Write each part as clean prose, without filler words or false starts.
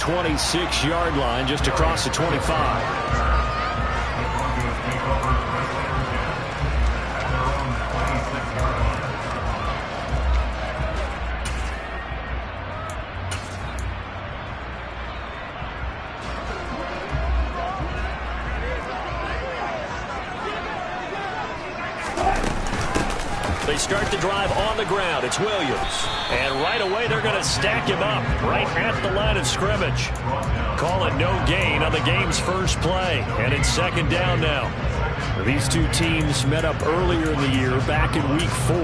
26-yard line, just across the 25. They start the drive on the ground. It's Williams. And right away, they're going to stack him up right at the line of scrimmage. Call it no gain on the game's first play. And it's second down now. These two teams met up earlier in the year, back in Week 4.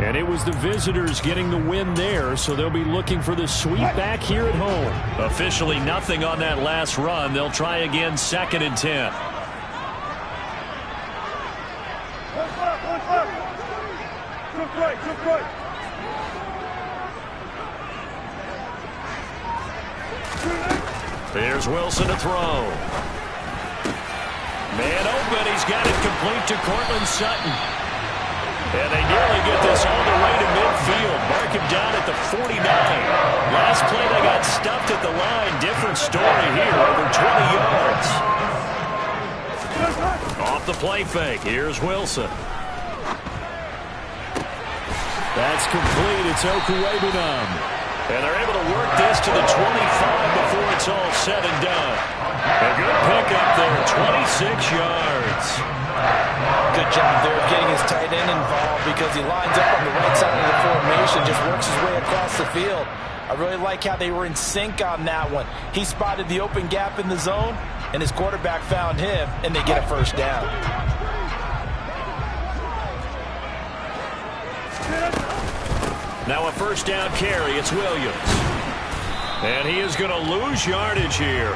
And it was the visitors getting the win there, so they'll be looking for the sweep back here at home. Officially nothing on that last run. They'll try again, second and 10. Here's Wilson to throw. Man open. He's got it complete to Courtland Sutton. And they nearly get this all the way to midfield. Mark him down at the 49. Last play they got stuffed at the line. Different story here. Over 20 yards. Off the play fake. Here's Wilson. That's complete. It's Okuwebunam. And they're able to work this to the 25 before it's all said and done. A good pickup there, 26 yards. Good job there of getting his tight end involved because he lines up on the right side of the formation, just works his way across the field. I really like how they were in sync on that one. He spotted the open gap in the zone, and his quarterback found him, and they get a first down. Now a first down carry. It's Williams. And he is going to lose yardage here.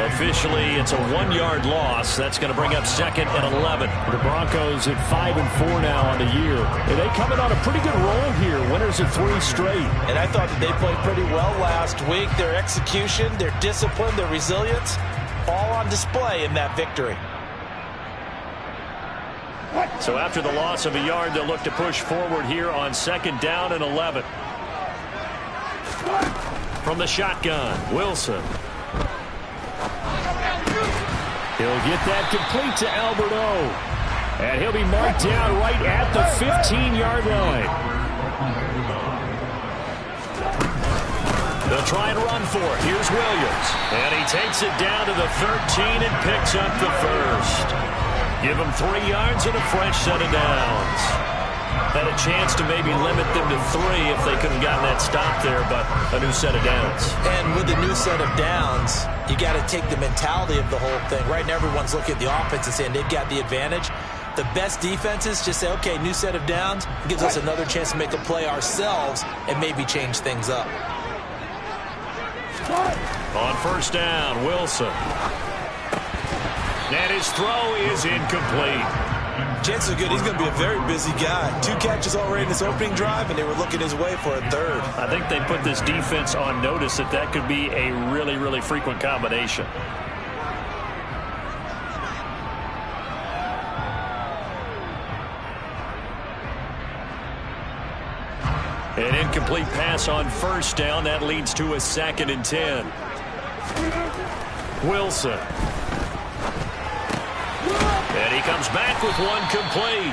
Officially, it's a 1-yard loss. That's going to bring up second and 11. The Broncos at 5-4 now on the year. And they coming on a pretty good roll here. Winners of 3 straight. And I thought that they played pretty well last week. Their execution, their discipline, their resilience, all on display in that victory. So after the loss of a yard, they'll look to push forward here on second down and 11. From the shotgun, Wilson. He'll get that complete to Albert O. And he'll be marked down right at the 15-yard line. They'll try and run for it. Here's Williams. And he takes it down to the 13 and picks up the first. Give them 3 yards and a fresh set of downs. Had a chance to maybe limit them to 3 if they could have gotten that stop there, but a new set of downs. And with the new set of downs, you got to take the mentality of the whole thing. Right now, everyone's looking at the offense and saying they've got the advantage. The best defenses just say, okay, new set of downs, gives us another chance to make a play ourselves and maybe change things up. On first down, Wilson. And his throw is incomplete. Chances are good he's going to be a very busy guy. 2 catches already in this opening drive, and they were looking his way for a third. I think they put this defense on notice that that could be a really, really frequent combination. An incomplete pass on first down. That leads to a second and 10. Wilson. And he comes back with one complete.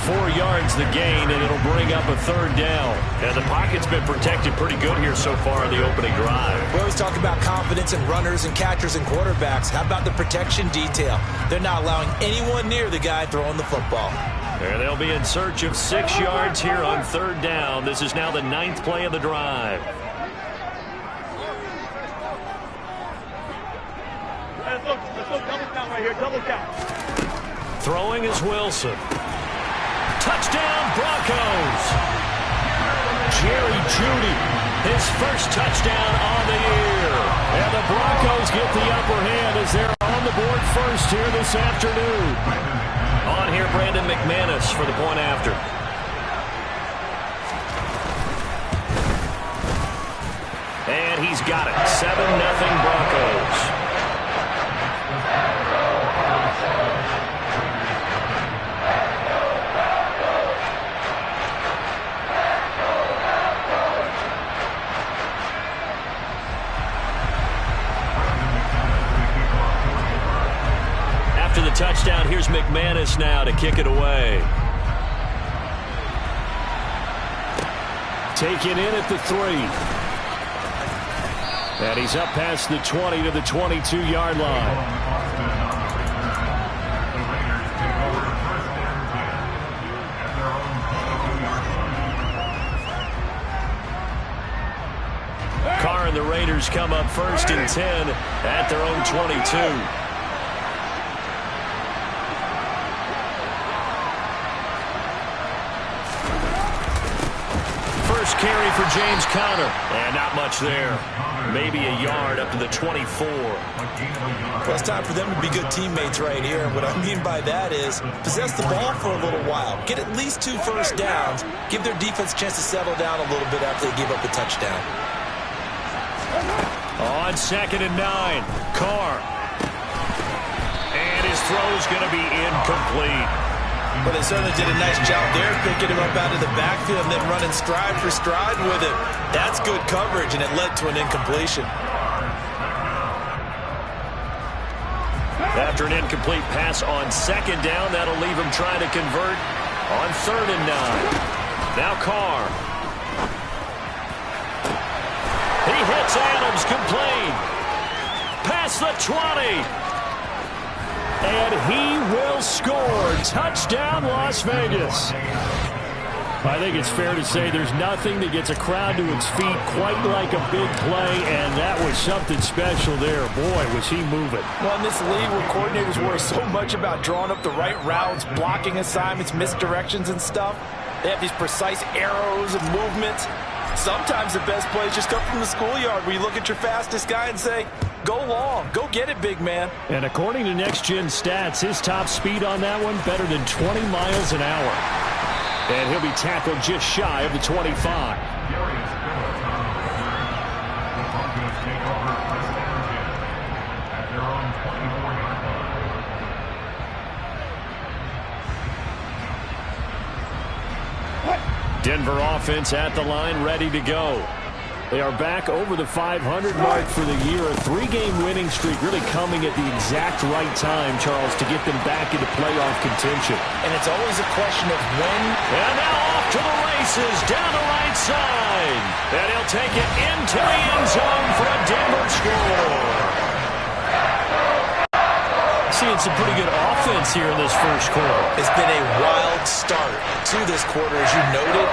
4 yards the gain, and it'll bring up a third down. And the pocket's been protected pretty good here so far in the opening drive. We always talk about confidence in runners and catchers and quarterbacks. How about the protection detail? They're not allowing anyone near the guy throwing the football. And they'll be in search of 6 yards here on third down. This is now the 9th play of the drive. Throwing is Wilson. Touchdown, Broncos. Jerry Jeudy, his first touchdown on the year. And the Broncos get the upper hand as they're on the board first here this afternoon. On here, Brandon McManus for the point after. And he's got it. 7-0 Broncos. After the touchdown, here's McManus now to kick it away. Taken in at the 3. And he's up past the 20 to the 22-yard line. Carr and the Raiders come up first and 10 at their own 22. First carry for James Conner. And not much there. Maybe a yard up to the 24. Well, it's time for them to be good teammates right here. And what I mean by that is possess the ball for a little while. Get at least 2 first downs. Give their defense a chance to settle down a little bit after they give up the touchdown. On 2nd and 9, Carr. And his throw's going to be incomplete. Well, they certainly did a nice job there, picking him up out of the backfield and then running stride for stride with him. That's good coverage, and it led to an incompletion. After an incomplete pass on 2nd down, that'll leave him trying to convert on 3rd and 9. Now Carr. He hits Adams, complete. Past the 20. And he will score. Touchdown, Las Vegas. I think it's fair to say there's nothing that gets a crowd to its feet quite like a big play, and that was something special there. Boy, was he moving. Well, in this league where coordinators worry so much about drawing up the right routes, blocking assignments, misdirections and stuff, they have these precise arrows and movements. Sometimes the best plays just come from the schoolyard where you look at your fastest guy and say, go long, go get it, big man. And according to Next Gen Stats, his top speed on that one better than 20 miles an hour. And he'll be tackled just shy of the 25. Denver offense at the line, ready to go. They are back over the 500 mark for the year. A 3-game winning streak really coming at the exact right time, Charles, to get them back into playoff contention. And it's always a question of when. And now off to the races, down the right side. And he'll take it into the end zone for a Denver score. Seeing some pretty good offense here in this first quarter. It's been a wild start to this quarter, as you noted.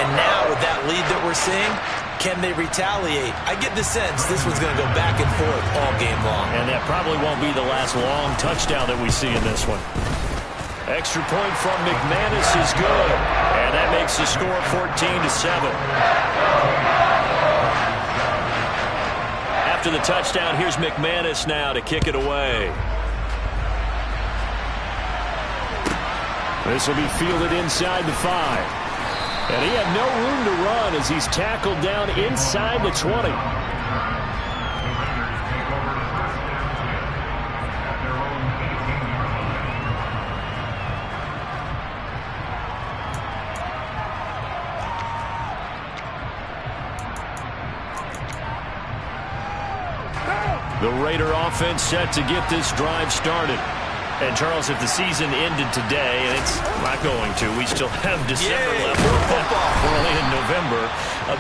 And now with that lead that we're seeing, can they retaliate? I get the sense this one's going to go back and forth all game long. And that probably won't be the last long touchdown that we see in this one. Extra point from McManus is good. And that makes the score 14-7. After the touchdown, here's McManus now to kick it away. This will be fielded inside the 5. And he had no room to run as he's tackled down inside the 20. The Raider offense set to get this drive started. And, Charles, if the season ended today, and it's not going to, we still have December left. We're only in November.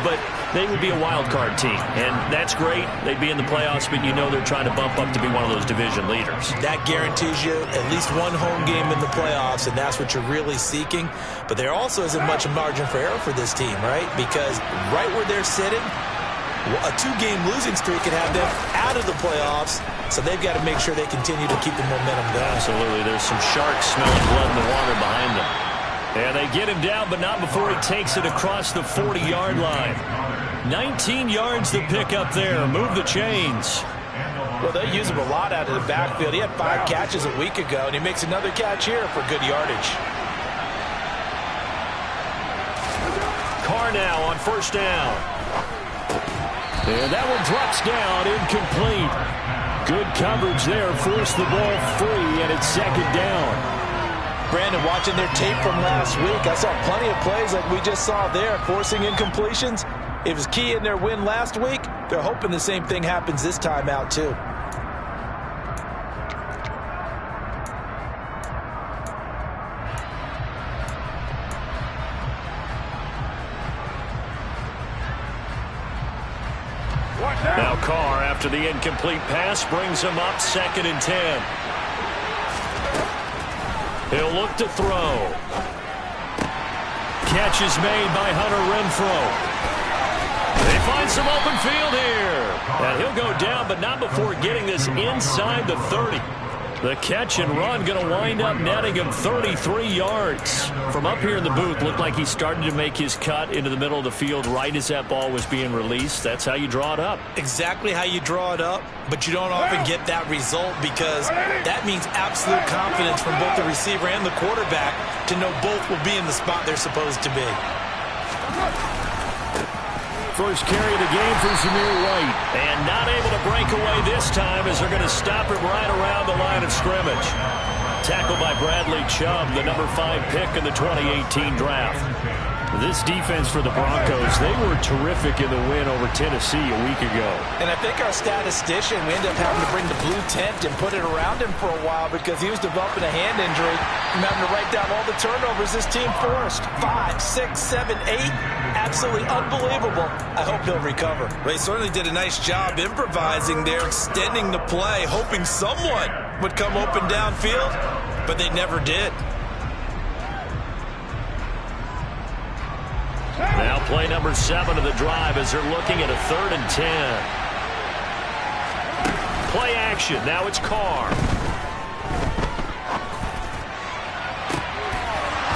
But they would be a wild card team. And that's great. They'd be in the playoffs, but you know they're trying to bump up to be one of those division leaders. That guarantees you at least one home game in the playoffs, and that's what you're really seeking. But there also isn't much margin for error for this team, right? Because right where they're sitting, a 2-game losing streak could have them out of the playoffs. So they've got to make sure they continue to keep the momentum going. Absolutely. There's some sharks smelling blood in the water behind them. And they get him down, but not before he takes it across the 40-yard line. 19 yards to pick up there. Move the chains. Well, they use him a lot out of the backfield. He had 5 catches a week ago, and he makes another catch here for good yardage. Carr now on first down. And that one drops down, incomplete. Good coverage there, forced the ball free, and it's 2nd down. Brandon, watching their tape from last week, I saw plenty of plays like we just saw there, forcing incompletions. It was key in their win last week. They're hoping the same thing happens this time out, too. Carr, after the incomplete pass, brings him up 2nd and 10. He'll look to throw. Catch is made by Hunter Renfrow. They find some open field here. And he'll go down, but not before getting this inside the 30. The catch and run going to wind up netting him 33 yards. From up here in the booth, looked like he started to make his cut into the middle of the field right as that ball was being released. That's how you draw it up. Exactly how you draw it up, but you don't often get that result because that means absolute confidence from both the receiver and the quarterback to know both will be in the spot they're supposed to be. First carry of the game for Zamir White. And not able to break away this time as they're going to stop him right around the line of scrimmage. Tackled by Bradley Chubb, the number 5 pick in the 2018 draft. This defense for the Broncos, they were terrific in the win over Tennessee a week ago. And I think our statistician, we ended up having to bring the blue tent and put it around him for a while because he was developing a hand injury and having to write down all the turnovers this team forced. 5, 6, 7, 8. Absolutely unbelievable. I hope he'll recover. They certainly did a nice job improvising there, extending the play, hoping someone would come open downfield, but they never did. Now play number 7 of the drive as they're looking at a 3rd and 10. Play action. Now it's Carr.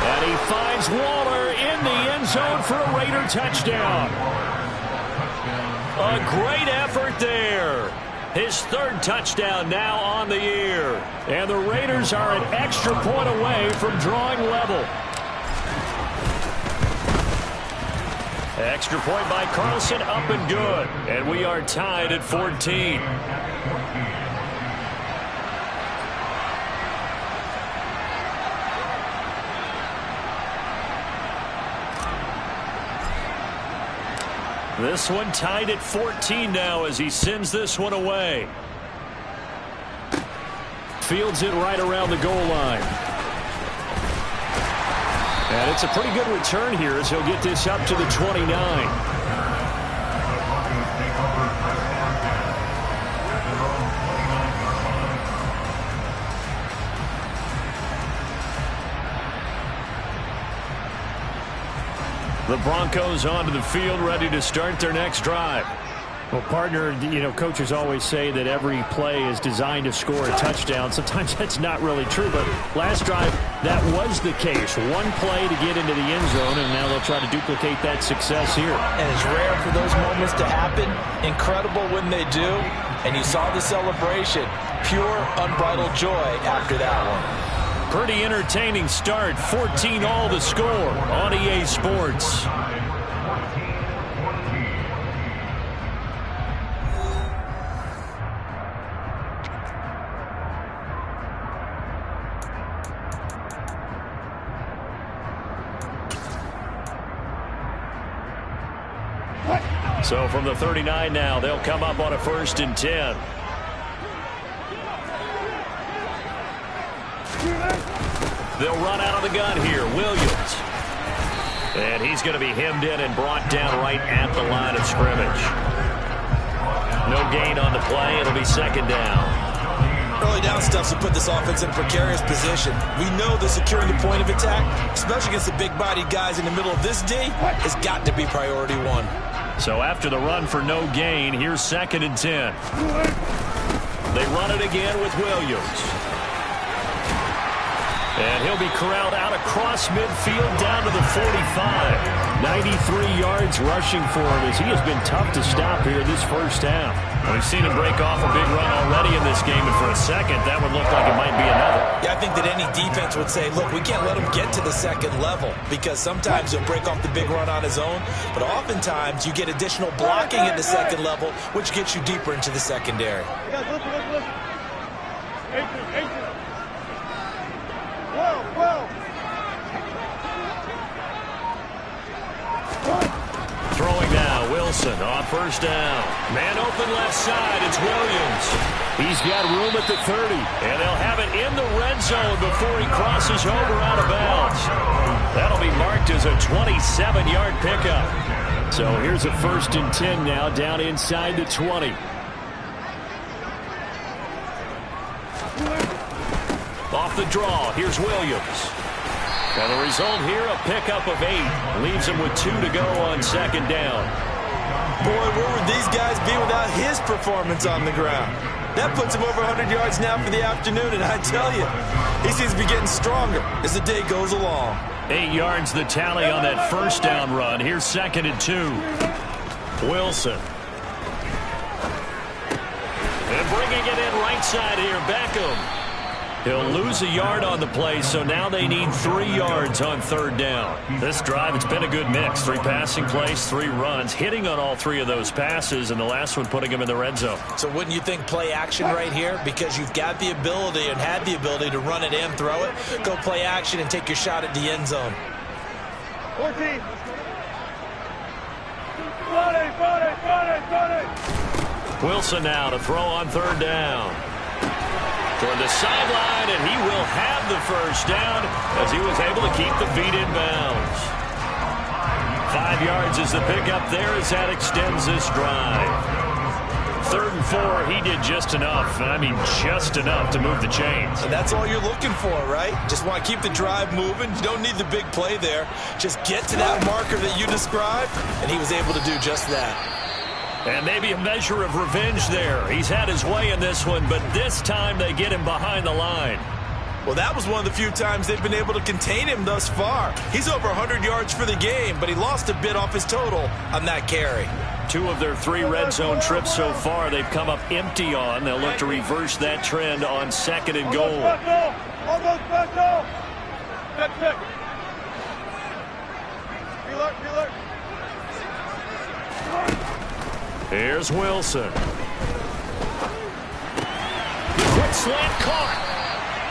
And he finds Waller in the end zone for a Raider touchdown. A great effort there. His 3rd touchdown now on the year. And the Raiders are an extra point away from drawing level. Extra point by Carlson, up and good. And we are tied at 14. This one tied at 14 now as he sends this one away. Fields it right around the goal line. And it's a pretty good return here as he'll get this up to the 29. The Broncos onto the field, ready to start their next drive. Well, partner, coaches always say that every play is designed to score a touchdown. Sometimes that's not really true, but last drive, that was the case. One play to get into the end zone, and now they'll try to duplicate that success here. And it's rare for those moments to happen. Incredible when they do. And you saw the celebration. Pure, unbridled joy after that one. Pretty entertaining start. 14 all the score on EA Sports. So from the 39 now, they'll come up on a 1st and 10. They'll run out of the gun here. Williams. And he's going to be hemmed in and brought down right at the line of scrimmage. No gain on the play. It'll be 2nd down. Early down stuff to put this offense in a precarious position. We know that securing the point of attack, especially against the big-bodied guys in the middle of this D, has got to be priority 1. So after the run for no gain, here's 2nd and 10. They run it again with Williams. And he'll be corralled out across midfield down to the 45. 93 yards rushing for him as he has been tough to stop here this first half. We've seen him break off a big run already in this game, and for a second, that would look like it might be another. Yeah, I think that any defense would say, look, we can't let him get to the 2nd level because sometimes he'll break off the big run on his own, but oftentimes you get additional blocking at the 2nd level, which gets you deeper into the secondary. Throwing now, Wilson on 1st down. Man open left side, it's Williams. He's got room at the 30, and they'll have it in the red zone before he crosses over out of bounds. That'll be marked as a 27-yard pickup. So here's a 1st and 10 now down inside the 20. Off the draw, here's Williams. And the result here, a pickup of 8. Leaves him with 2 to go on second down. Boy, where would these guys be without his performance on the ground? That puts him over 100 yards now for the afternoon, and I tell you, he seems to be getting stronger as the day goes along. 8 yards the tally on that first down run. Here's 2nd and 2. Wilson. And bringing it in right side here, Beckham. He'll lose a yard on the play, so now they need 3 yards on third down. This drive, it's been a good mix. 3 passing plays, 3 runs, hitting on all 3 of those passes, and the last one putting him in the red zone. So wouldn't you think play action right here? Because you've got the ability and had the ability to run it in, throw it, go play action, and take your shot at the end zone. 14. Wilson now to throw on third down. Toward the sideline, and he will have the first down as he was able to keep the feet in bounds. 5 yards is the pickup there as that extends this drive. 3rd and 4, he did just enough. I mean, just enough to move the chains. And that's all you're looking for, right? Just want to keep the drive moving. You don't need the big play there. Just get to that marker that you described, and he was able to do just that. And maybe a measure of revenge there. He's had his way in this one, but this time they get him behind the line. Well, that was one of the few times they've been able to contain him thus far. He's over 100 yards for the game, but he lost a bit off his total on that carry. 2 of their 3 red zone trips so far they've come up empty on. They'll look to reverse that trend on 2nd and goal. Almost special. Check. Reload. Here's Wilson. Quick slant caught.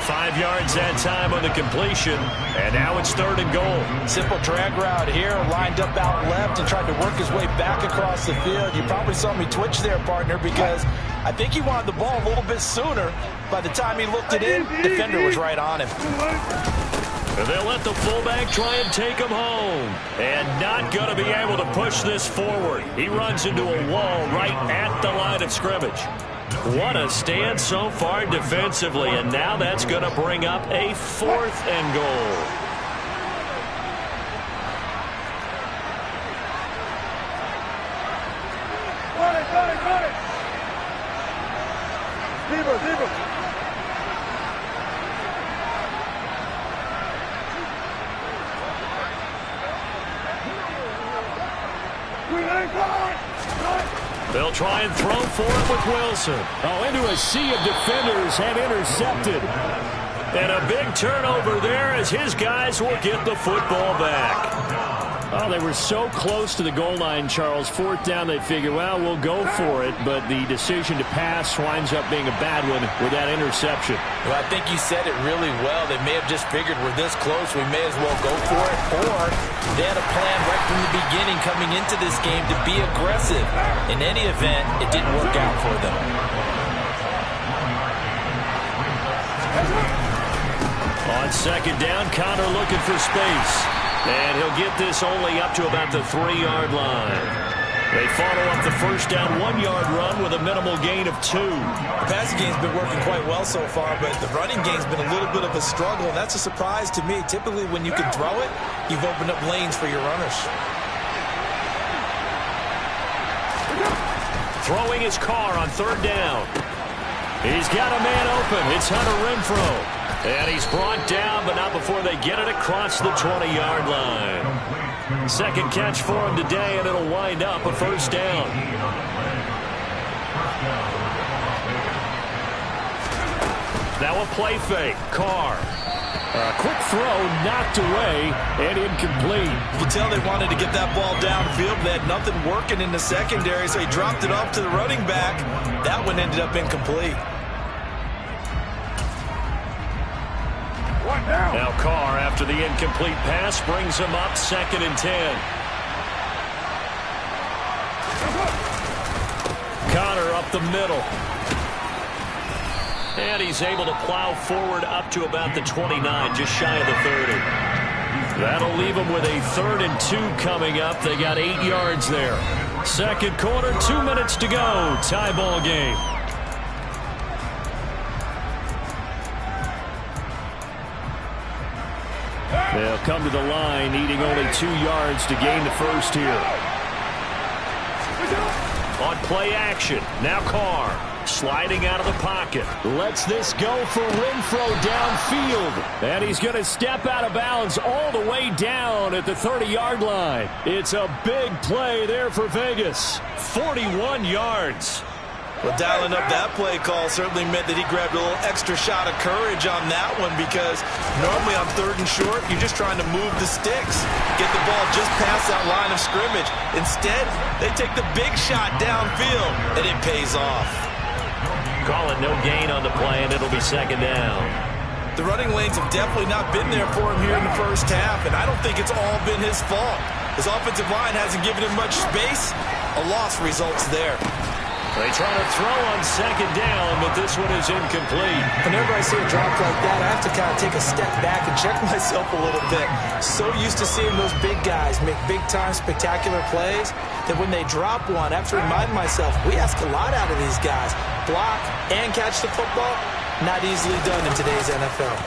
5 yards that time on the completion, and now it's 3rd and goal. Simple drag route here, lined up out left and tried to work his way back across the field. You probably saw me twitch there, partner, because I think he wanted the ball a little bit sooner. By the time he looked it in, defender was right on him. And they'll let the fullback try and take him home. And not going to be able to push this forward. He runs into a wall right at the line of scrimmage. What a stand so far defensively, and now that's going to bring up a 4th and goal. Got it. Zebra. They'll try and throw for it with Wilson. Into a sea of defenders and intercepted. And a big turnover there as his guys will get the football back. Oh, they were so close to the goal line, Charles. 4th down, they figure, well, we'll go for it. But the decision to pass winds up being a bad one with that interception. Well, I think you said it really well. They may have just figured we're this close, we may as well go for it. Or they had a plan right from the beginning coming into this game to be aggressive. In any event, it didn't work out for them. On 2nd down, Connor looking for space. And he'll get this only up to about the 3-yard line. They follow up the first down 1-yard run with a minimal gain of 2. The passing game's been working quite well so far, but the running game's been a little bit of a struggle, and that's a surprise to me. Typically, when you can throw it, you've opened up lanes for your runners. Throwing his car on 3rd down. He's got a man open. It's Hunter Renfrow. And he's brought down, but not before they get it across the 20-yard line. 2nd catch for him today, and it'll wind up a 1st down. Now a play fake. Carr. A quick throw knocked away and incomplete. You can tell they wanted to get that ball downfield. They had nothing working in the secondary, so he dropped it off to the running back. That one ended up incomplete. Now Carr, after the incomplete pass, brings him up 2nd and 10. Connor up the middle. And he's able to plow forward up to about the 29, just shy of the 30. That'll leave him with a 3rd and 2 coming up. They got 8 yards there. 2nd quarter, 2 minutes to go. Tie ball game. They'll come to the line, needing only 2 yards to gain the first here. On play action, now Carr. Sliding out of the pocket. Lets this go for Renfrow downfield. And he's going to step out of bounds all the way down at the 30-yard line. It's a big play there for Vegas. 41 yards. Well, dialing up that play call certainly meant that he grabbed a little extra shot of courage on that one, because normally on 3rd and short, you're just trying to move the sticks, get the ball just past that line of scrimmage. Instead, they take the big shot downfield, and it pays off. Calling no gain on the play, and it'll be 2nd down. The running lanes have definitely not been there for him here in the first half, and I don't think it's all been his fault. His offensive line hasn't given him much space. A loss results there. They try to throw on 2nd down, but this one is incomplete. Whenever I see a drop like that, I have to kind of take a step back and check myself a little bit. So used to seeing those big guys make big-time spectacular plays that when they drop one, I have to remind myself, we ask a lot out of these guys. Block and catch the football, not easily done in today's NFL.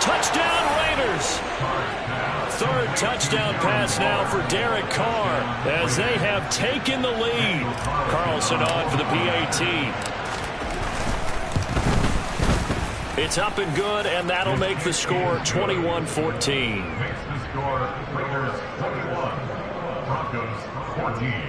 Touchdown Raiders! 3rd touchdown pass now for Derek Carr as they have taken the lead. Carlson on for the PAT. It's up and good, and that'll make the score 21-14. Makes the score Raiders 21, Broncos 14.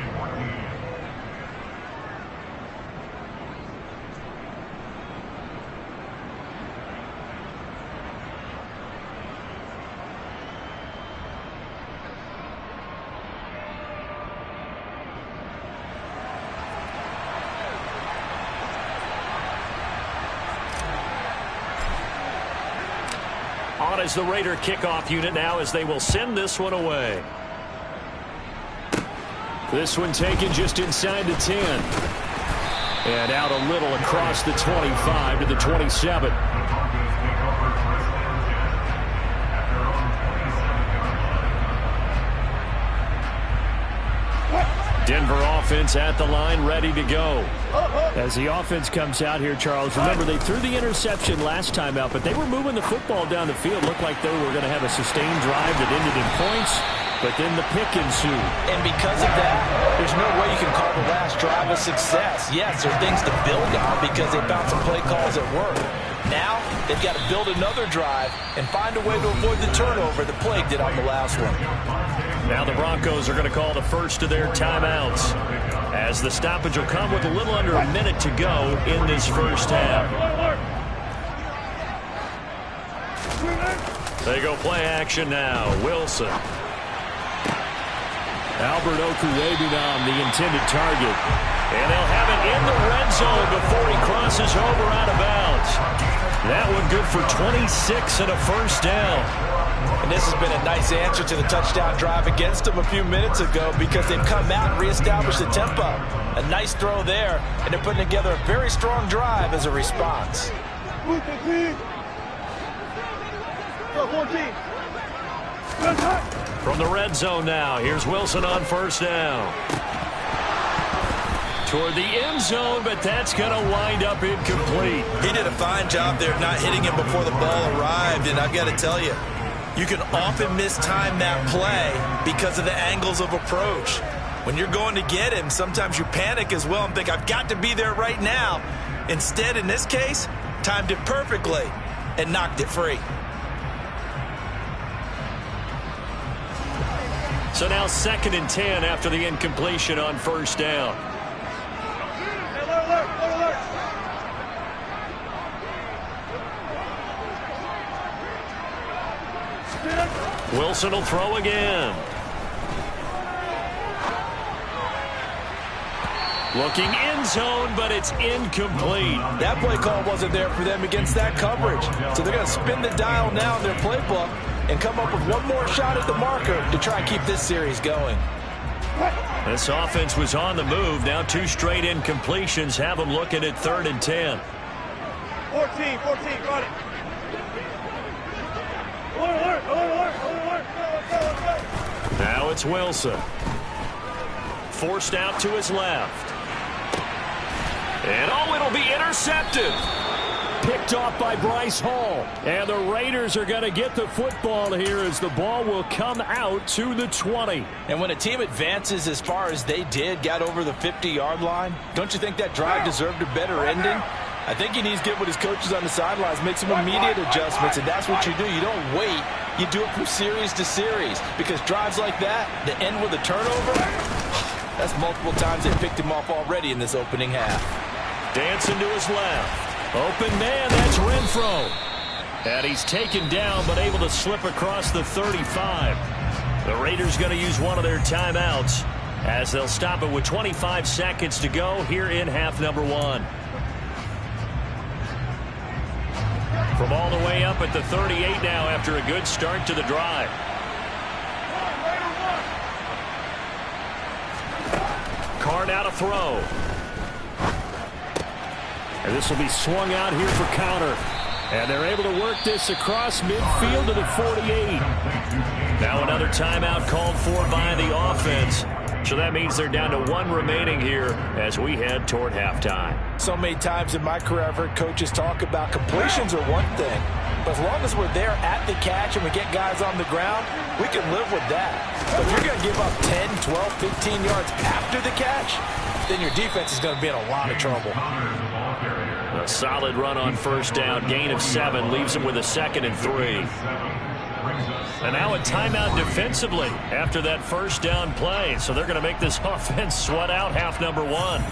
On as the Raider kickoff unit now, as they will send this one away. This one taken just inside the 10. And out a little across the 25 to the 27. Denver offense at the line, ready to go. As the offense comes out here, Charles, remember they threw the interception last time out, but they were moving the football down the field. Looked like they were going to have a sustained drive that ended in points, but then the pick ensued. And because of that, there's no way you can call the last drive a success. Yes, there are things to build on because they found some play calls at work. Now, they've got to build another drive and find a way to avoid the turnover the plague did on the last one. Now the Broncos are going to call the first of their timeouts, as the stoppage will come with a little under a minute to go in this first half. They go play action now. Wilson. Albert Okwuegbunam, the intended target. And they'll have it in the red zone before he crosses over out of bounds. That one good for 26 and a first down. And this has been a nice answer to the touchdown drive against them a few minutes ago, because they've come out and reestablished the tempo. A nice throw there, and they're putting together a very strong drive as a response. From the red zone now, here's Wilson on first down. Toward the end zone, but that's going to wind up incomplete. He did a fine job there of not hitting him before the ball arrived, and I've got to tell you, you can often mistime that play because of the angles of approach. When you're going to get him, sometimes you panic as well and think, I've got to be there right now. Instead, in this case, timed it perfectly and knocked it free. So now 2nd and 10 after the incompletion on first down. Wilson will throw again. Looking end zone, but it's incomplete. That play call wasn't there for them against that coverage. So they're going to spin the dial now in their playbook and come up with one more shot at the marker to try and keep this series going. This offense was on the move. Now 2 straight incompletions have them looking at 3rd and 10. 14, got it. Now it's Wilson. Forced out to his left. And it'll be intercepted. Picked off by Bryce Hall. And the Raiders are going to get the football here as the ball will come out to the 20. And when a team advances as far as they did, got over the 50-yard line, don't you think that drive deserved a better ending? I think he needs to get with his coaches on the sidelines, make some immediate adjustments, and that's what you do. You don't wait. You do it from series to series, because drives like that, that end with a turnover, that's multiple times they picked him off already in this opening half. Dancing to his left. Open man, that's Renfro. And he's taken down, but able to slip across the 35. The Raiders going to use one of their timeouts as they'll stop it with 25 seconds to go here in half number 1. From all the way up at the 38 now after a good start to the drive. Carr now to throw. And this will be swung out here for counter. And they're able to work this across midfield to the 48. Now another timeout called for by the offense. So that means they're down to 1 remaining here as we head toward halftime. So many times in my career I've heard coaches talk about completions are one thing. But as long as we're there at the catch and we get guys on the ground, we can live with that. But if you're going to give up 10, 12, 15 yards after the catch, then your defense is going to be in a lot of trouble. A solid run on first down. Gain of 7 leaves them with a 2nd and 3. And now a timeout defensively after that first down play. So they're going to make this offense sweat out half number 1.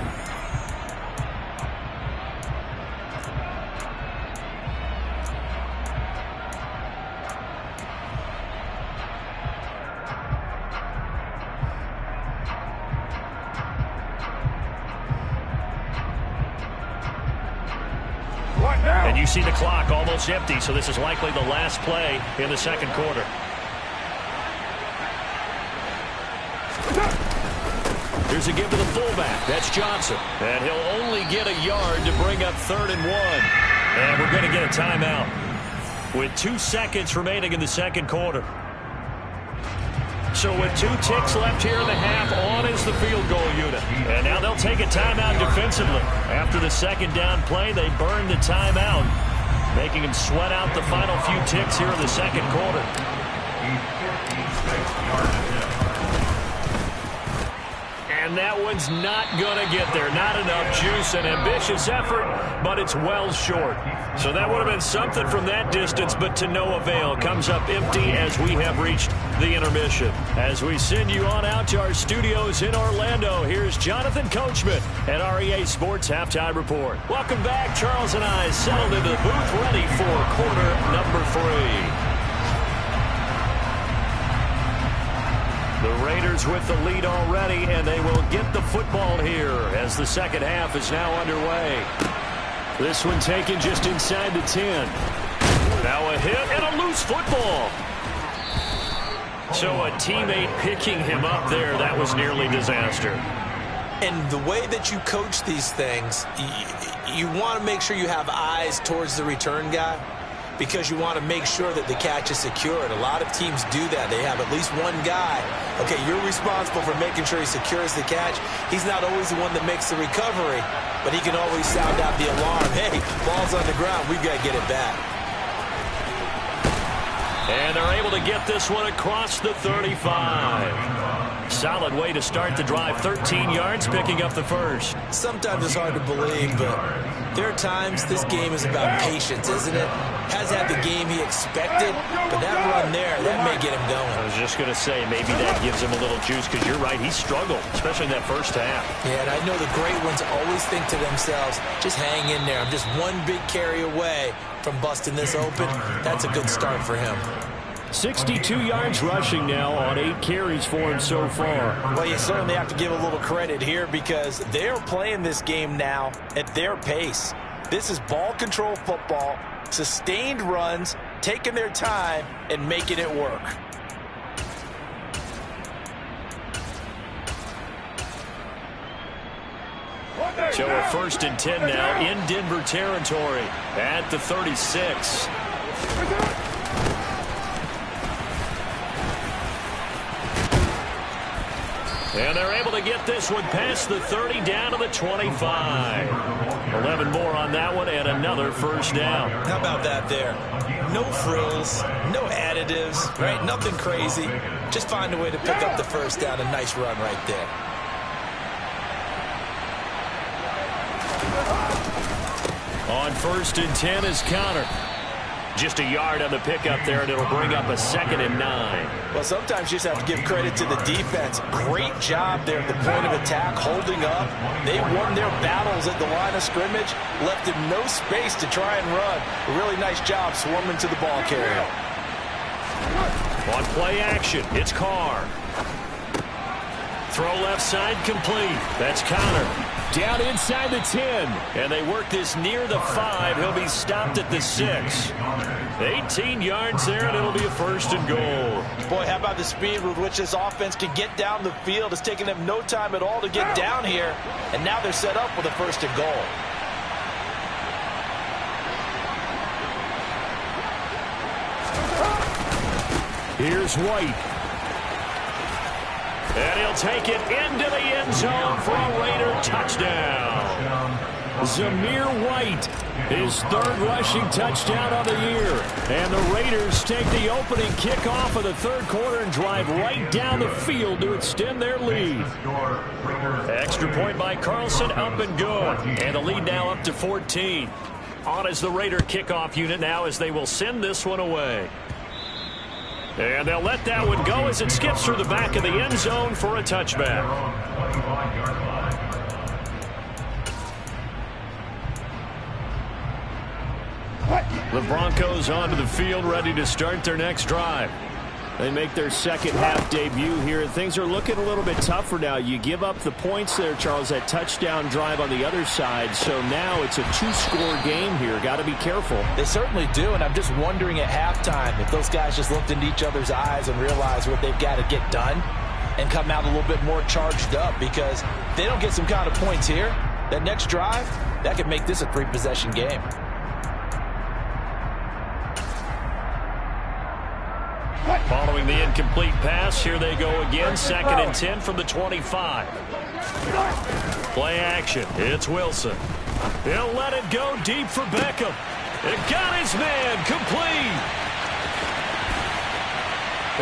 And you see the clock almost empty, so this is likely the last play in the second quarter. Here's a give to the fullback. That's Johnson. And he'll only get a yard to bring up 3rd and 1. And we're going to get a timeout with 2 seconds remaining in the second quarter. So with 2 ticks left here in the half, on is the field goal unit. And now they'll take a timeout defensively. After the second down play, they burn the timeout, making them sweat out the final few ticks here in the second quarter. And that one's not going to get there. Not enough juice. An ambitious effort, but it's well short. So that would have been something from that distance, but to no avail. Comes up empty as we have reached the intermission. As we send you on out to our studios in Orlando, here's Jonathan Coachman at REA Sports Halftime Report. Welcome back. Charles and I settled into the booth, ready for quarter number 3. The Raiders with the lead already, and they will get the football here as the second half is now underway. This one taken just inside the 10. Now a hit and a loose football. So a teammate picking him up there, that was nearly disaster. And the way that you coach these things, you want to make sure you have eyes towards the return guy, because you want to make sure that the catch is secured. A lot of teams do that. They have at least one guy. Okay, you're responsible for making sure he secures the catch. He's not always the one that makes the recovery, but he can always sound out the alarm. Hey, ball's on the ground. We've got to get it back. And they're able to get this one across the 35. Solid way to start the drive. 13 yards, picking up the first. Sometimes it's hard to believe, but there are times this game is about patience, isn't it? Has had the game he expected, but that run there, that may get him going. I was just going to say, maybe that gives him a little juice, because you're right, he struggled, especially in that first half. Yeah, and I know the great ones always think to themselves, just hang in there. I'm just one big carry away from busting this open. That's a good start for him. 62 yards rushing now on 8 carries for him so far. Well, you certainly have to give a little credit here, because they're playing this game now at their pace. This is ball control football, sustained runs, taking their time, and making it work. So a 1st and 10 now in Denver territory at the 36. And they're able to get this one past the 30 down to the 25. 11 more on that one and another first down. How about that there? No frills, no additives, right? Nothing crazy. Just find a way to pick up the first down. A nice run right there. On 1st and 10 is Connor. Just a yard on the pickup there, and it'll bring up a 2nd and 9. Well, sometimes you just have to give credit to the defense. Great job there at the point of attack, holding up. They won their battles at the line of scrimmage, left him no space to try and run. A really nice job swarming to the ball carrier. On play action, it's Carr. Throw left side complete. That's Connor. Down inside the 10. And they work this near the 5. He'll be stopped at the 6. 18 yards there, and it'll be a 1st and goal. Boy, how about the speed with which this offense can get down the field? It's taken them no time at all to get down here. And now they're set up with a 1st and goal. Here's White. And he'll take it into the end zone for a Raider touchdown. Zamir White, his 3rd rushing touchdown of the year. And the Raiders take the opening kickoff of the 3rd quarter and drive right down the field to extend their lead. Extra point by Carlson, up and good. And the lead now up to 14. On as the Raider kickoff unit now as they will send this one away. And they'll let that one go as it skips through the back of the end zone for a touchback. The Broncos onto the field, ready to start their next drive. They make their 2nd half debut here. Things are looking a little bit tougher now. You give up the points there, Charles, that touchdown drive on the other side. So now it's a 2-score game here. Got to be careful. They certainly do, and I'm just wondering at halftime if those guys just looked into each other's eyes and realized what they've got to get done and come out a little bit more charged up, because if they don't get some kind of points here, that next drive, that could make this a 3-possession game. Following the incomplete pass, here they go again. 2nd and 10 from the 25. Play action. It's Wilson. He'll let it go deep for Beckham. It got his man complete.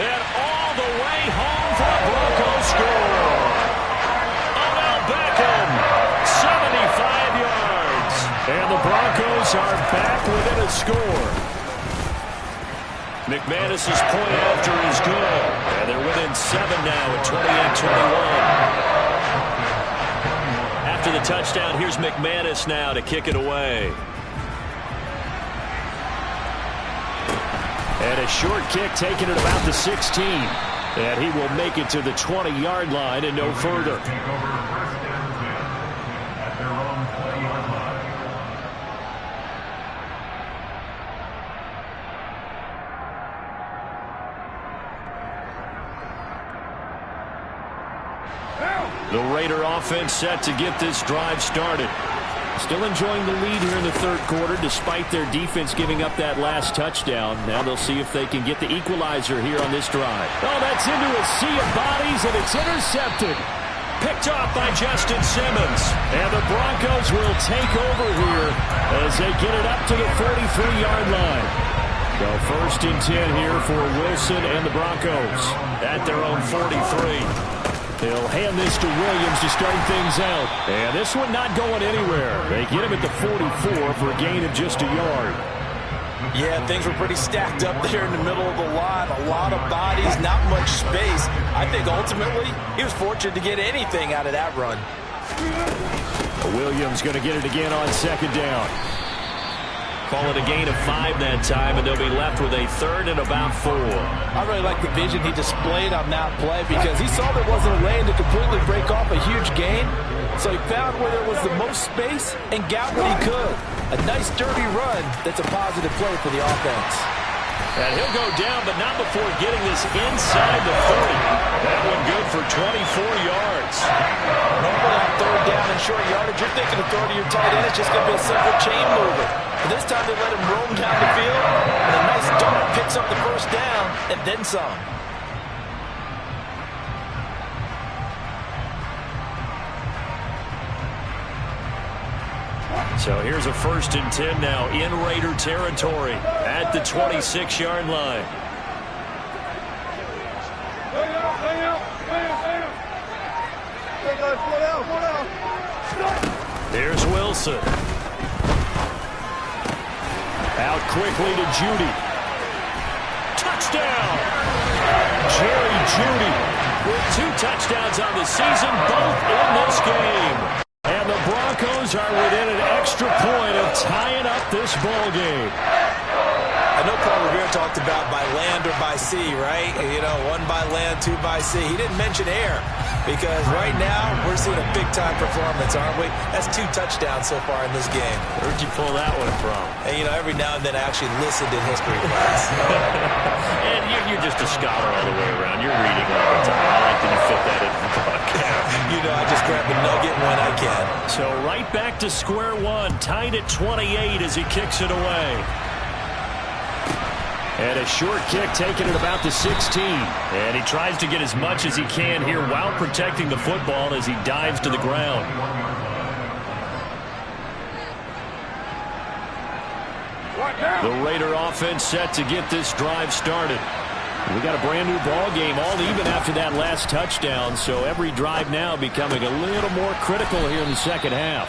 And all the way home for the Broncos score. Odell Beckham, 75 yards. And the Broncos are back within a score. McManus's point after is good. And they're within 7 now at 28-21. After the touchdown, here's McManus now to kick it away. And a short kick taken at about the 16. And he will make it to the 20-yard line and no further. The Raider offense set to get this drive started. Still enjoying the lead here in the 3rd quarter despite their defense giving up that last touchdown. Now they'll see if they can get the equalizer here on this drive. Oh, that's into a sea of bodies, and it's intercepted. Picked off by Justin Simmons. And the Broncos will take over here as they get it up to the 43-yard line. So 1st and 10 here for Wilson and the Broncos at their own 43. They'll hand this to Williams to start things out. And this one not going anywhere. They get him at the 44 for a gain of just a yard. Yeah, things were pretty stacked up there in the middle of the line. A lot of bodies, not much space. I think ultimately he was fortunate to get anything out of that run. Williams going to get it again on 2nd down. Call it a gain of 5 that time, and they'll be left with a 3rd and about 4. I really like the vision he displayed on that play, because he saw there wasn't a lane to completely break off a huge gain. So he found where there was the most space and got what he could. A nice, dirty run that's a positive play for the offense. And he'll go down, but not before getting this inside the 30. That one good for 24 yards. Normally on 3rd down and short yardage, you're thinking of throwing to your tight end. It's just going to be a simple chain mover. But this time they let him roam down the field, and a nice dart picks up the 1st down, and then some. So here's a 1st and 10 now in Raider territory at the 26-yard line. There's Wilson. Out quickly to Jeudy. Touchdown! Jerry Jeudy with 2 touchdowns on the season, both in this game. And the Broncos are within an extra point of tying up this ball game. I know Paul Revere talked about by land or by sea, right? You know, 1 by land, 2 by sea. He didn't mention air because right now we're seeing a big-time performance, aren't we? That's 2 touchdowns so far in this game. Where'd you pull that one from? And, you know, every now and then I actually listened in history class. And you're just a scholar all the way around. You're reading all the time. I like that you fit that in the broadcast. You know, I just grab a nugget when I can. So right back to square one, tied at 28 as he kicks it away. And a short kick taken at about the 16. And he tries to get as much as he can here while protecting the football as he dives to the ground. The Raider offense set to get this drive started. We got a brand new ball game, all even after that last touchdown. So every drive now becoming a little more critical here in the second half.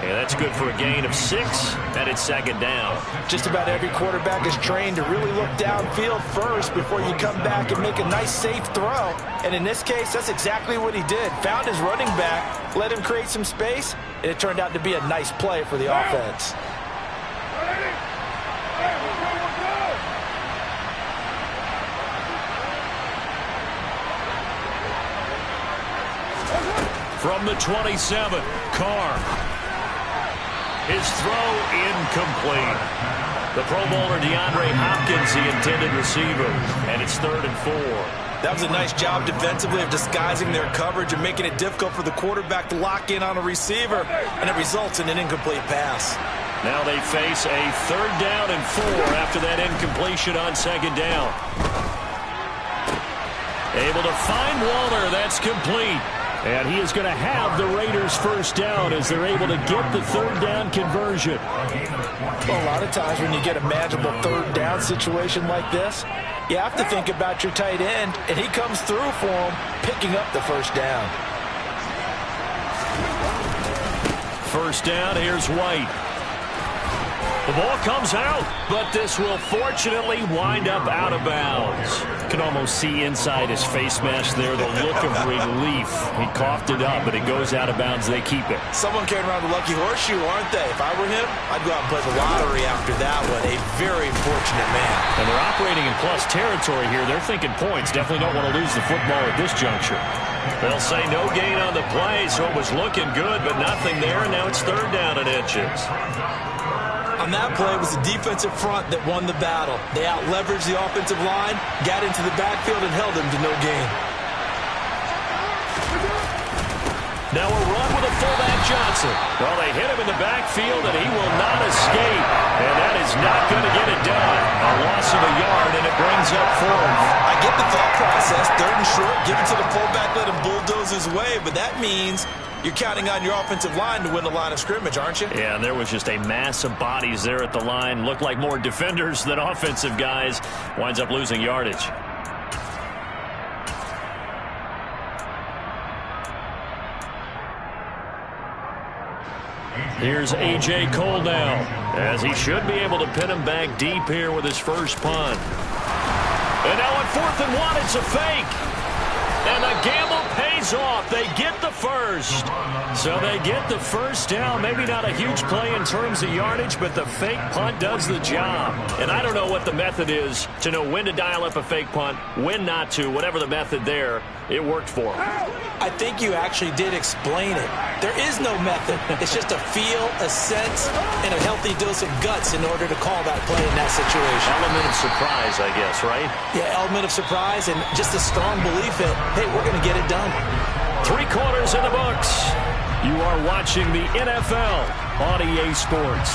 And that's good for a gain of 6, and it's 2nd down. Just about every quarterback is trained to really look downfield first before you come back and make a nice, safe throw. And in this case, that's exactly what he did. Found his running back, let him create some space, and it turned out to be a nice play for the offense. From the 27, Carr. His throw incomplete. The Pro Bowler DeAndre Hopkins, the intended receiver, and it's 3rd and 4. That was a nice job defensively of disguising their coverage and making it difficult for the quarterback to lock in on a receiver, and it results in an incomplete pass. Now they face a 3rd down and 4 after that incompletion on 2nd down. Able to find Waller. That's complete. And he is going to have the Raiders' 1st down as they're able to get the 3rd down conversion. Well, a lot of times when you get a manageable 3rd down situation like this, you have to think about your tight end, and he comes through for him, picking up the 1st down. 1st down, here's White. The ball comes out, but this will fortunately wind up out of bounds. You can almost see inside his face mask there the look of relief. He coughed it up, but it goes out of bounds. They keep it. Someone carrying around the lucky horseshoe, aren't they? If I were him, I'd go out and play the lottery after that one. A very fortunate man. And they're operating in plus territory here. They're thinking points. Definitely don't want to lose the football at this juncture. They'll say no gain on the play, so it was looking good, but nothing there, and now it's 3rd down and inches. On that play, it was the defensive front that won the battle. They out-leveraged the offensive line, got into the backfield, and held him to no gain. Now a run with a fullback Johnson. Well, they hit him in the backfield, and he will not escape. And that is not going to get it done. A loss of a yard, and it brings up 4th. I get the thought process. 3rd and short, give it to the fullback, let him bulldoze his way. But that means you're counting on your offensive line to win the line of scrimmage, aren't you? Yeah, and there was just a mass of bodies there at the line. Looked like more defenders than offensive guys. Winds up losing yardage. Here's A.J. Cole now, as he should be able to pin him back deep here with his first punt. And now on 4th and 1, it's a fake. And the gamble pays off. They get the first. So they get the 1st down. Maybe not a huge play in terms of yardage, but the fake punt does the job. And I don't know what the method is to know when to dial up a fake punt, when not to. Whatever the method there, it worked for them. I think you actually did explain it. There is no method. It's just a feel, a sense, and a healthy dose of guts in order to call that play in that situation. Element of surprise, I guess, right? Yeah, element of surprise and just a strong belief that, hey, we're going to get it done. 3 quarters in the books. You are watching the NFL on EA Sports.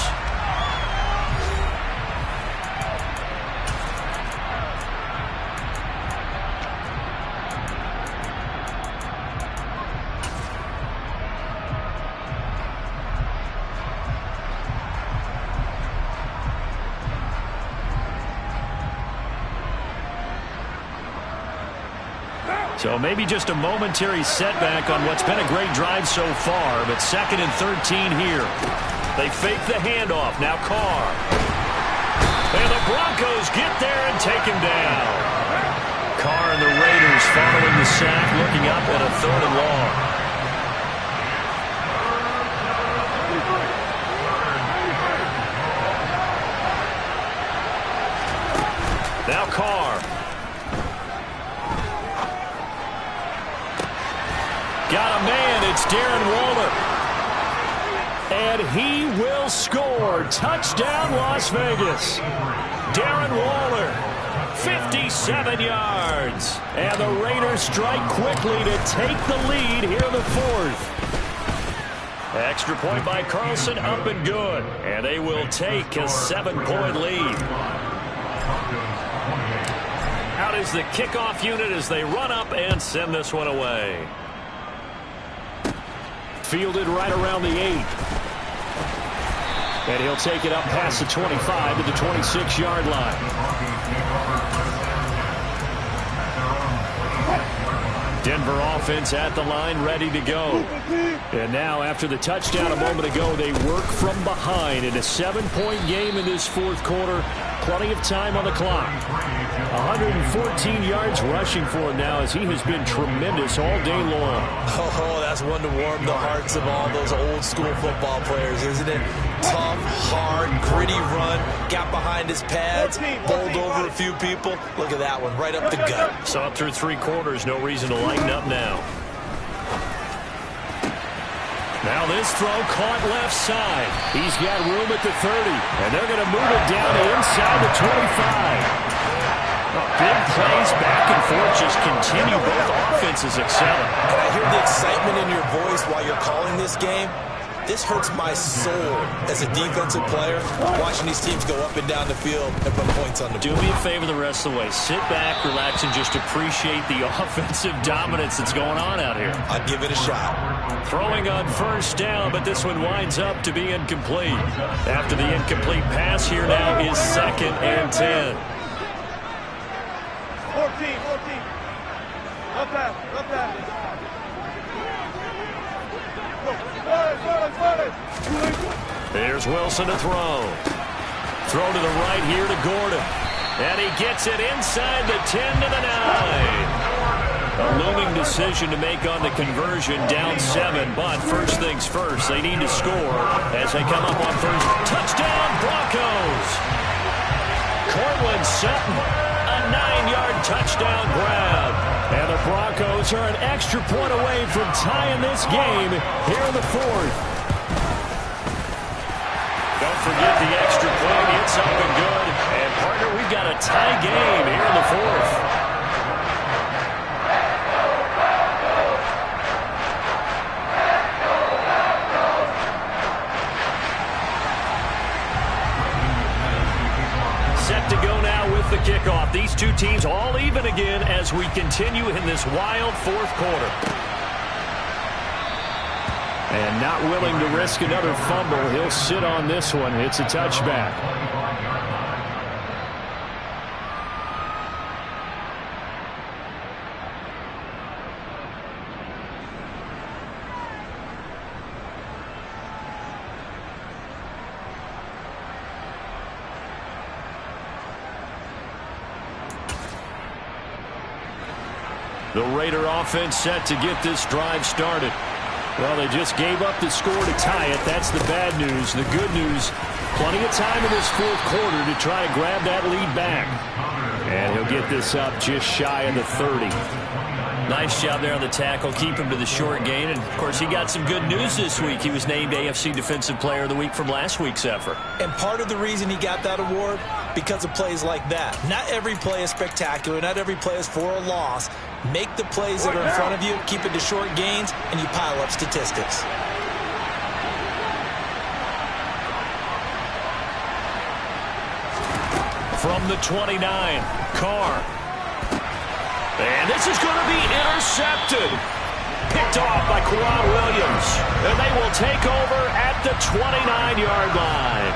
So maybe just a momentary setback on what's been a great drive so far, but 2nd and 13 here. They fake the handoff. Now Carr. And the Broncos get there and take him down. Carr and the Raiders following the sack, looking up at a 3rd and long. Now Carr. Got a man. It's Darren Waller. And he will score. Touchdown, Las Vegas. Darren Waller, 57 yards. And the Raiders strike quickly to take the lead here in the 4th. Extra point by Carlson, up and good. And they will take a 7-point lead. Out is the kickoff unit as they run up and send this one away. Fielded right around the 8. And he'll take it up past the 25 to the 26-yard line. Denver offense at the line, ready to go. And now, after the touchdown a moment ago, they work from behind in a 7-point game in this 4th quarter. Plenty of time on the clock. 114 yards rushing for him now as he has been tremendous all day long. Oh, that's one to warm the hearts of all those old-school football players, isn't it? Tough, hard, gritty run. Got behind his pads, bowled over a few people. Look at that one, right up the gut. Saw it through 3 quarters. No reason to lighten up now. Now this throw caught left side. He's got room at the 30, and they're going to move it down to inside the 25. Big plays back and forth just continue. Both offenses excelling. And I hear the excitement in your voice while you're calling this game. This hurts my soul as a defensive player, watching these teams go up and down the field and put points on the board. Do me a favor the rest of the way. Sit back, relax, and just appreciate the offensive dominance that's going on out here. I'd give it a shot. Throwing on 1st down, but this one winds up to be incomplete. After the incomplete pass, here now is 2nd and 10. 14. Up that. There's Wilson to throw. Throw to the right here to Gordon. And he gets it inside the 10 to the 9. A looming decision to make on the conversion, down 7. But first things first, they need to score as they come up on 1st. Touchdown, Broncos! Cortland Sutton, a 9-yard touchdown grab. And the Broncos are an extra point away from tying this game here in the 4th. Don't forget the extra point. It's up and good. And, partner, we've got a tie game here in the 4th. Set to go now with the kickoff. These two teams all even again as we continue in this wild 4th quarter. And not willing to risk another fumble. He'll sit on this one. It's a touchback. The Raider offense set to get this drive started. Well, they just gave up the score to tie it. That's the bad news. The good news, plenty of time in this 4th quarter to try to grab that lead back. And he'll get this up just shy of the 30. Nice job there on the tackle. Keep him to the short gain. And, of course, he got some good news this week. He was named AFC Defensive Player of the Week from last week's effort. And part of the reason he got that award, because of plays like that. Not every play is spectacular. Not every play is for a loss. Make the plays that are in front of you, keep it to short gains, and you pile up statistics. From the 29, Carr. And this is going to be intercepted. Picked off by Quad Williams. And they will take over at the 29-yard line.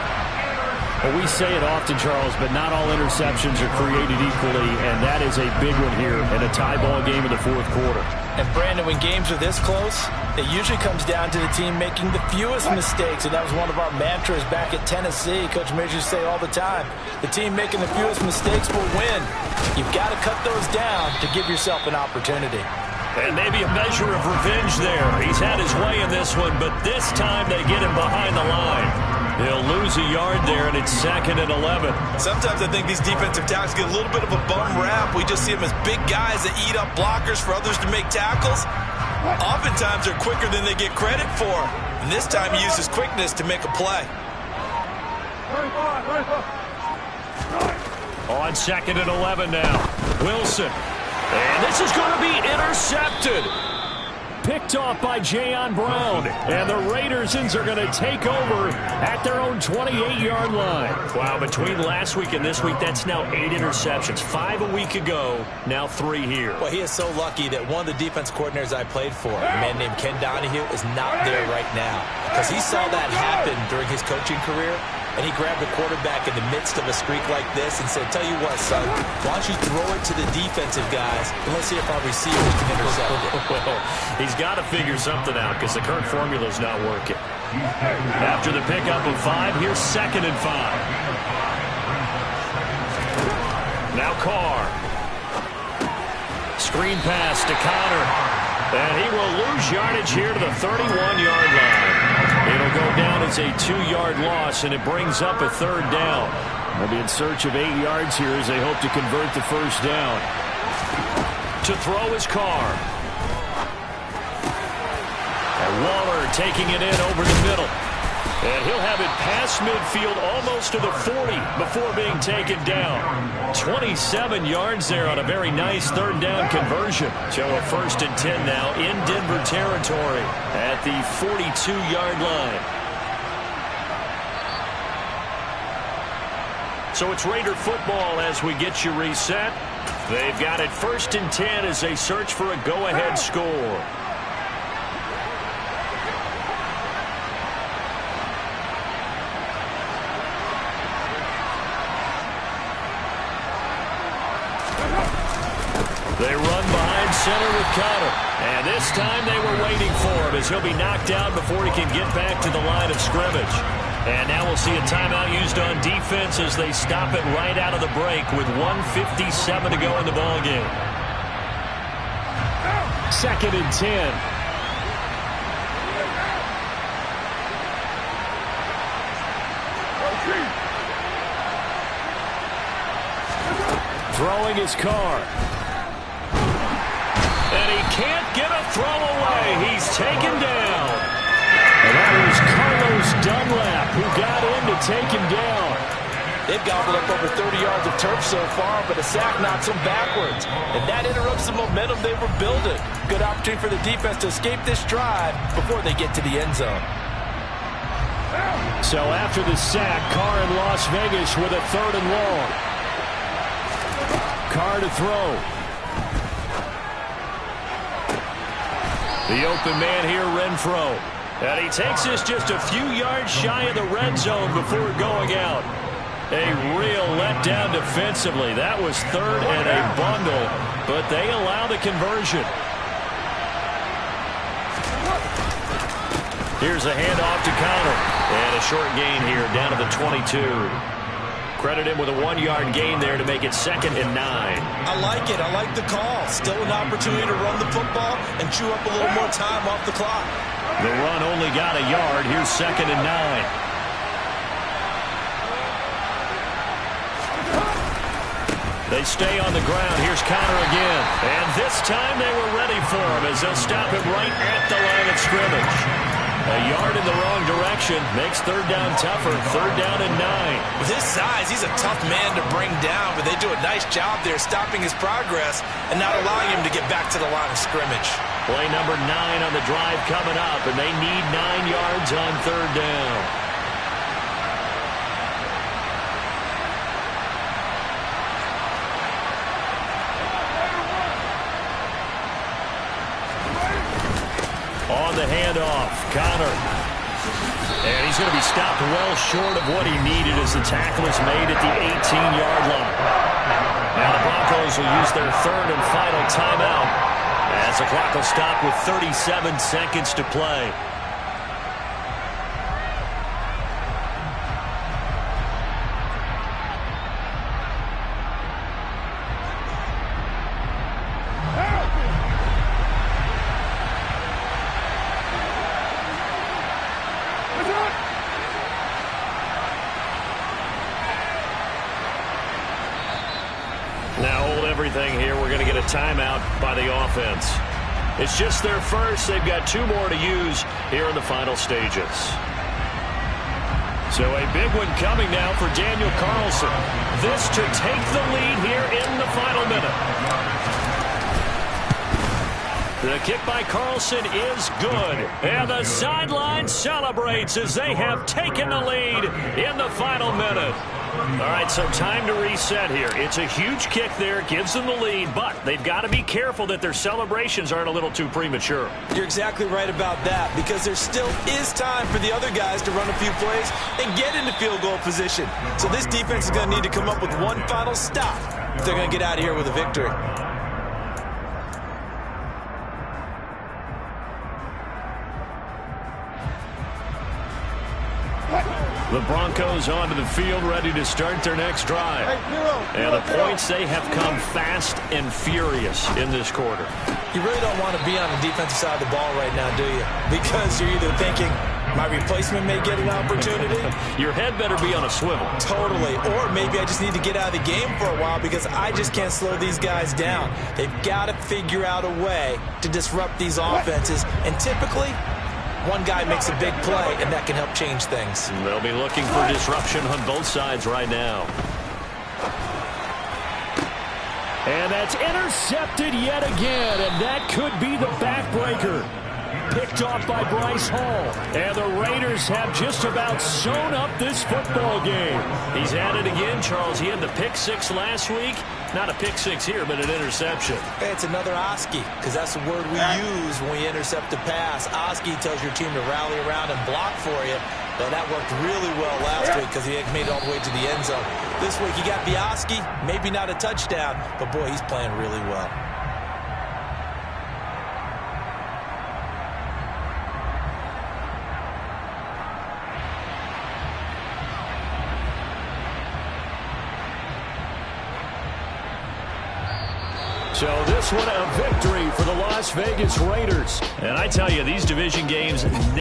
Well, we say it often, Charles, but not all interceptions are created equally, and that is a big one here in a tie ball game in the fourth quarter. And, Brandon, when games are this close, it usually comes down to the team making the fewest mistakes, and that was one of our mantras back at Tennessee. Coach Midge used to say all the time, the team making the fewest mistakes will win. You've got to cut those down to give yourself an opportunity. And maybe a measure of revenge there. He's had his way in this one, but this time they get him behind the line. He'll lose a yard there, and it's 2nd and 11. Sometimes I think these defensive tackles get a little bit of a bum rap. We just see them as big guys that eat up blockers for others to make tackles. Oftentimes they're quicker than they get credit for. And this time he uses quickness to make a play. On 2nd and 11 now. Wilson. And this is going to be intercepted. Picked off by Jayon Brown. And the Raidersons are going to take over at their own 28-yard line. Wow, between last week and this week, that's now 8 interceptions. 5 a week ago, now 3 here. Well, he is so lucky that one of the defense coordinators I played for, a man named Ken Donahue, is not there right now. Because he saw that happen during his coaching career. And he grabbed the quarterback in the midst of a streak like this and said, tell you what, son, why don't you throw it to the defensive guys, and let's see if our receivers can intercept it. Well, he's got to figure something out because the current formula is not working. After the pickup of 5, here's 2nd and 5. Now Carr. Screen pass to Connor. And he will lose yardage here to the 31-yard line. It'll go down as a 2-yard loss, and it brings up a 3rd down. They'll be in search of 8 yards here as they hope to convert the first down. To throw is Carr. And Waller taking it in over the middle. And he'll have it past midfield almost to the 40 before being taken down. 27 yards there on a very nice 3rd down conversion. So a 1st and 10 now in Denver territory at the 42-yard line. So it's Raider football as we get you reset. They've got it 1st and 10 as they search for a go-ahead score. They run behind center with Connor. And this time they were waiting for him as he'll be knocked down before he can get back to the line of scrimmage. And now we'll see a timeout used on defense as they stop it right out of the break with 1:57 to go in the ballgame. 2nd and 10. Throwing his Carr. And he can't get a throw away. He's taken down. And that was Carlos Dunlap who got in to take him down. They've gobbled up over 30 yards of turf so far, but a sack knocks them backwards. And that interrupts the momentum they were building. Good opportunity for the defense to escape this drive before they get to the end zone. So after the sack, Carr in Las Vegas with a 3rd and long. Carr to throw. The open man here, Renfro. And he takes this just a few yards shy of the red zone before going out. A real letdown defensively. That was 3rd and a bundle, but they allow the conversion. Here's a handoff to Connor. And a short gain here down to the 22. Credit him with a 1-yard gain there to make it 2nd and 9. I like it. I like the call. Still an opportunity to run the football and chew up a little more time off the clock. The run only got a yard. Here's 2nd and 9. They stay on the ground. Here's Connor again. And this time they were ready for him as they'll stop him right at the line of scrimmage. A yard in the wrong direction makes 3rd down tougher. 3rd down and 9. With his size, he's a tough man to bring down, but they do a nice job there stopping his progress and not allowing him to get back to the line of scrimmage. Play number 9 on the drive coming up, and they need 9 yards on 3rd down. On the handoff, Connor. And he's going to be stopped well short of what he needed as the tackle is made at the 18-yard line. Now the Broncos will use their third and final timeout as the clock will stop with 37 seconds to play. Now hold everything here. We're going to get a timeout by the offense. It's just their first. They've got 2 more to use here in the final stages. So a big one coming now for Daniel Carlson. This to take the lead here in the final minute. The kick by Carlson is good. And the sideline celebrates as they have taken the lead in the final minute. All right, so time to reset here. It's a huge kick there, gives them the lead, but they've got to be careful that their celebrations aren't a little too premature. You're exactly right about that, because there still is time for the other guys to run a few plays and get into field goal position. So this defense is going to need to come up with one final stop if they're going to get out of here with a victory. The Broncos onto the field, ready to start their next drive. And the points, they have come fast and furious in this quarter. You really don't want to be on the defensive side of the ball right now, do you? Because you're either thinking, my replacement may get an opportunity. Your head better be on a swivel. Totally. Or maybe I just need to get out of the game for a while because I just can't slow these guys down. They've got to figure out a way to disrupt these offenses. And typically, one guy makes a big play, and that can help change things. They'll be looking for disruption on both sides right now. And that's intercepted yet again, and that could be the backbreaker. Picked off by Bryce Hall. And the Raiders have just about sewn up this football game. He's at it again, Charles. He had the pick 6 last week. Not a pick 6 here, but an interception. Hey, it's another Oski, because that's the word we use when we intercept a pass. Oski tells your team to rally around and block for you. But that worked really well last week because he made it all the way to the end zone. This week he got the Oski, maybe not a touchdown, but boy, he's playing really well. So this one a victory for the Las Vegas Raiders. And I tell you, these division games